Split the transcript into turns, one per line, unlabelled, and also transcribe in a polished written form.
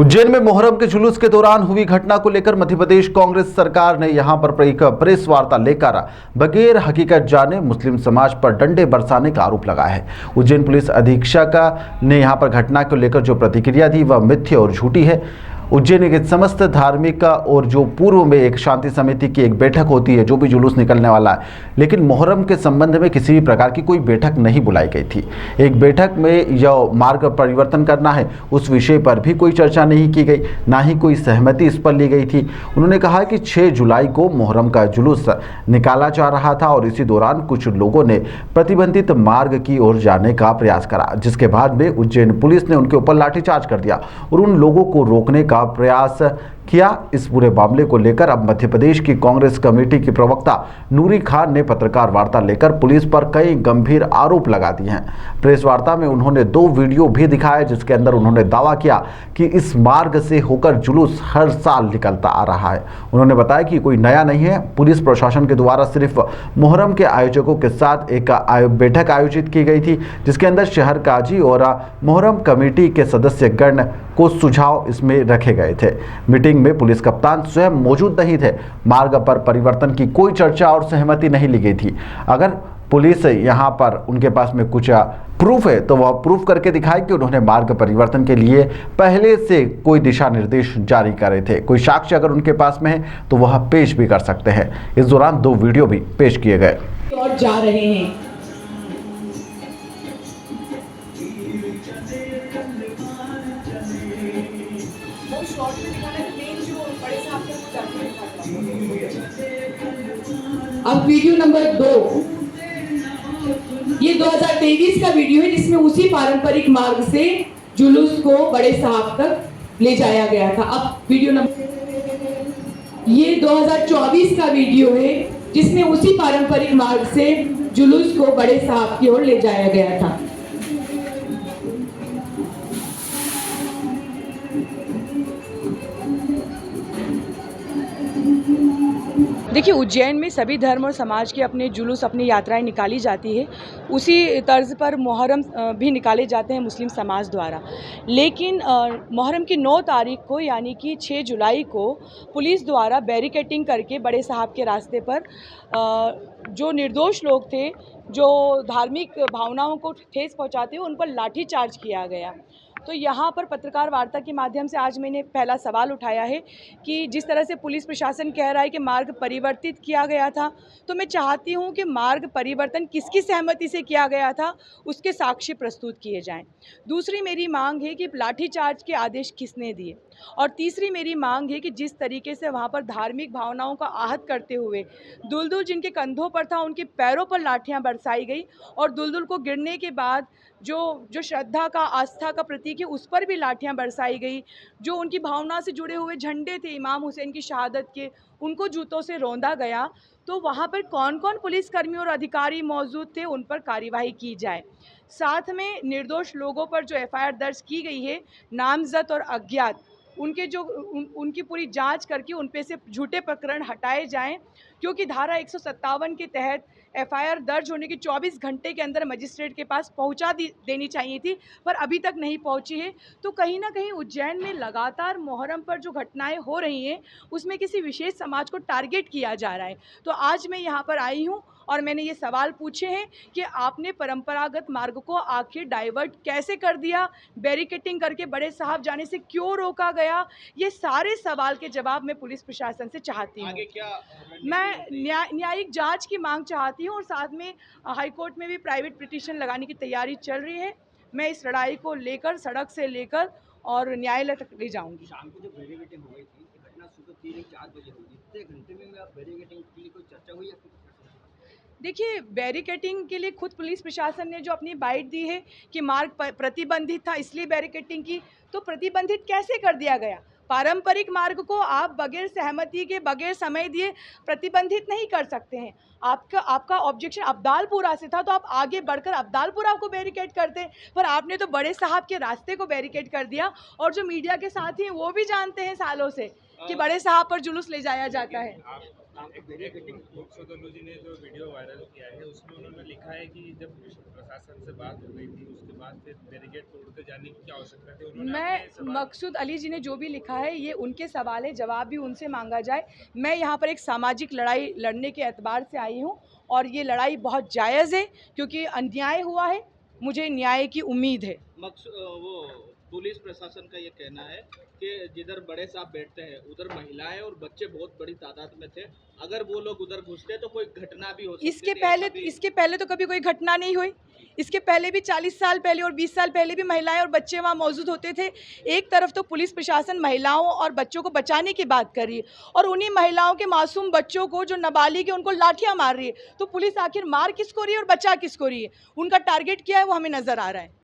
उज्जैन में मोहर्रम के जुलूस के दौरान हुई घटना को लेकर मध्य प्रदेश कांग्रेस सरकार ने यहां पर एक प्रेस वार्ता लेकर बगैर हकीकत जाने मुस्लिम समाज पर डंडे बरसाने का आरोप लगाया है। उज्जैन पुलिस अधीक्षक ने यहां पर घटना को लेकर जो प्रतिक्रिया दी वह मिथ्या और झूठी है। उज्जैन के समस्त धार्मिक और जो पूर्व में एक शांति समिति की एक बैठक होती है, जो भी जुलूस निकलने वाला है, लेकिन मोहर्रम के संबंध में किसी भी प्रकार की कोई बैठक नहीं बुलाई गई थी। एक बैठक में यह मार्ग परिवर्तन करना है, उस विषय पर भी कोई चर्चा नहीं की गई, ना ही कोई सहमति इस पर ली गई थी। उन्होंने कहा कि 6 जुलाई को मोहर्रम का जुलूस निकाला जा रहा था और इसी दौरान कुछ लोगों ने प्रतिबंधित मार्ग की ओर जाने का प्रयास करा, जिसके बाद में उज्जैन पुलिस ने उनके ऊपर लाठीचार्ज कर दिया और उन लोगों को रोकने का प्रयास किया। इस पूरे मामले को लेकर अब मध्य प्रदेश की कांग्रेस कमेटी की प्रवक्ता नूरी खान ने पत्रकार वार्ता लेकर पुलिस पर कई गंभीर आरोप लगा दिए हैं। प्रेस वार्ता में उन्होंने 2 वीडियो भी दिखाए, जिसके अंदर उन्होंने दावा किया कि इस मार्ग से होकर जुलूस हर साल निकलता आ रहा है। उन्होंने बताया कि कोई नया नहीं है, पुलिस प्रशासन के द्वारा सिर्फ मोहर्रम के आयोजकों के साथ एक बैठक आयोजित की गई थी, जिसके अंदर शहर काजी और मोहर्रम कमेटी के सदस्यगण को सुझाव इसमें रखे गए थे। मीटिंग में पुलिस कप्तान स्वयं मौजूद नहीं थे। मार्ग पर परिवर्तन की कोई चर्चा और सहमति नहीं ली गई थी। अगर पुलिस यहां पर उनके पास में कुछ प्रूफ है तो वह प्रूफ करके दिखाए कि उन्होंने मार्ग परिवर्तन के लिए पहले से कोई दिशा निर्देश जारी करे थे। कोई साक्ष्य अगर उनके पास में है तो वह पेश भी कर सकते हैं। इस दौरान 2 वीडियो भी पेश किए गए।
और जा रहे हैं अब वीडियो नंबर 2, ये 2023 का वीडियो है, जिसमें उसी पारंपरिक मार्ग से जुलूस को बड़े साहब तक ले जाया गया था। अब वीडियो नंबर, ये 2024 का वीडियो है, जिसमें उसी पारंपरिक मार्ग से जुलूस को बड़े साहब की ओर ले जाया गया था।
देखिए, उज्जैन में सभी धर्म और समाज के अपने जुलूस, अपनी यात्राएं निकाली जाती है। उसी तर्ज पर मुहर्रम भी निकाले जाते हैं मुस्लिम समाज द्वारा। लेकिन मुहर्रम की 9 तारीख को यानी कि 6 जुलाई को पुलिस द्वारा बैरिकेटिंग करके बड़े साहब के रास्ते पर जो निर्दोष लोग थे, जो धार्मिक भावनाओं को ठेस पहुंचाते हुए उन पर लाठीचार्ज किया गया। तो यहाँ पर पत्रकार वार्ता के माध्यम से आज मैंने पहला सवाल उठाया है कि जिस तरह से पुलिस प्रशासन कह रहा है कि मार्ग परिवर्तित किया गया था, तो मैं चाहती हूँ कि मार्ग परिवर्तन किसकी सहमति से किया गया था, उसके साक्ष्य प्रस्तुत किए जाएं। दूसरी मेरी मांग है कि लाठीचार्ज के आदेश किसने दिए, और तीसरी मेरी मांग है कि जिस तरीके से वहाँ पर धार्मिक भावनाओं का आहत करते हुए दुलदुल जिनके कंधों पर था, उनके पैरों पर लाठियाँ बरसाई गई, और दुलदुल को गिरने के बाद जो श्रद्धा का, आस्था का प्रतीक है, उस पर भी लाठियां बरसाई गई। जो उनकी भावना से जुड़े हुए झंडे थे इमाम हुसैन की शहादत के, उनको जूतों से रौंदा गया। तो वहाँ पर कौन कौन पुलिसकर्मी और अधिकारी मौजूद थे, उन पर कार्यवाही की जाए। साथ में निर्दोष लोगों पर जो FIR दर्ज की गई है, नामजद और अज्ञात, उनके जो उनकी पूरी जांच करके उन पे से झूठे प्रकरण हटाए जाएं, क्योंकि धारा 157 के तहत FIR दर्ज होने के 24 घंटे के अंदर मजिस्ट्रेट के पास पहुंचा देनी चाहिए थी, पर अभी तक नहीं पहुंची है। तो कहीं ना कहीं उज्जैन में लगातार मुहर्रम पर जो घटनाएं हो रही हैं, उसमें किसी विशेष समाज को टारगेट किया जा रहा है। तो आज मैं यहाँ पर आई हूँ और मैंने ये सवाल पूछे हैं कि आपने परंपरागत मार्ग को आखिर डाइवर्ट कैसे कर दिया, बैरिकेटिंग करके बड़े साहब जाने से क्यों रोका गया। ये सारे सवाल के जवाब मैं पुलिस प्रशासन से चाहती हूँ। मैं न्यायिक जांच की मांग चाहती हूँ, और साथ में हाईकोर्ट में भी प्राइवेट पिटीशन लगाने की तैयारी चल रही है। मैं इस लड़ाई को लेकर, सड़क से लेकर और न्यायालय तक ले जाऊँगी।
शाम को जो बैरिकेटिंग हो गई थी, घटना सुबह 3-4 बजे हुई, इतने घंटे में बैरिकेटिंग के लिए कोई चर्चा हुई है?
देखिए, बैरिकेटिंग के लिए खुद पुलिस प्रशासन ने जो अपनी बाइट दी है कि मार्ग प्रतिबंधित था इसलिए बैरिकेटिंग की, तो प्रतिबंधित कैसे कर दिया गया? पारंपरिक मार्ग को आप बगैर सहमति के, बगैर समय दिए प्रतिबंधित नहीं कर सकते हैं। आपका ऑब्जेक्शन अब्दालपुरा से था, तो आप आगे बढ़कर अब्दालपुरा को बैरिकेड करते, पर आपने तो बड़े साहब के रास्ते को बैरिकेड कर दिया। और जो मीडिया के साथी हैं वो भी जानते हैं सालों से कि बड़े साहब पर जुलूस ले जाया जाता है।
मुक्सुद जी ने जो वीडियो वायरल किया है उसमें उन्होंने लिखा है कि जब प्रशासन से बात हो गई थी उसके बाद फिर बैरिकेड तोड़ते जाने की क्या आवश्यकता थी। उन्होंने
मैं
अपने सवाल-
मकसूद अली जी ने जो भी लिखा है ये उनके सवाल है, जवाब भी उनसे मांगा जाए। मैं यहाँ पर एक सामाजिक लड़ाई लड़ने के एतबार से आई हूँ और ये लड़ाई बहुत जायज़ है क्योंकि अन्याय हुआ है, मुझे न्याय की उम्मीद है।
वो पुलिस प्रशासन का ये कहना है कि जिधर बड़े साहब बैठते हैं उधर महिलाएं और बच्चे बहुत बड़ी तादाद में थे, अगर वो लोग उधर घुसते तो कोई घटना भी हो सकती थी।
इसके पहले तो कभी कोई घटना नहीं हुई। इसके पहले भी 40 साल पहले और 20 साल पहले भी महिलाएं और बच्चे वहाँ मौजूद होते थे। एक तरफ तो पुलिस प्रशासन महिलाओं और बच्चों को बचाने की बात कर रही है और उन्हीं महिलाओं के मासूम बच्चों को जो नाबालिग है उनको लाठियाँ मार रही है, तो पुलिस आखिर मार किसको रही है और बचा किसको रही है? उनका टारगेट क्या है वो हमें नज़र आ रहा है।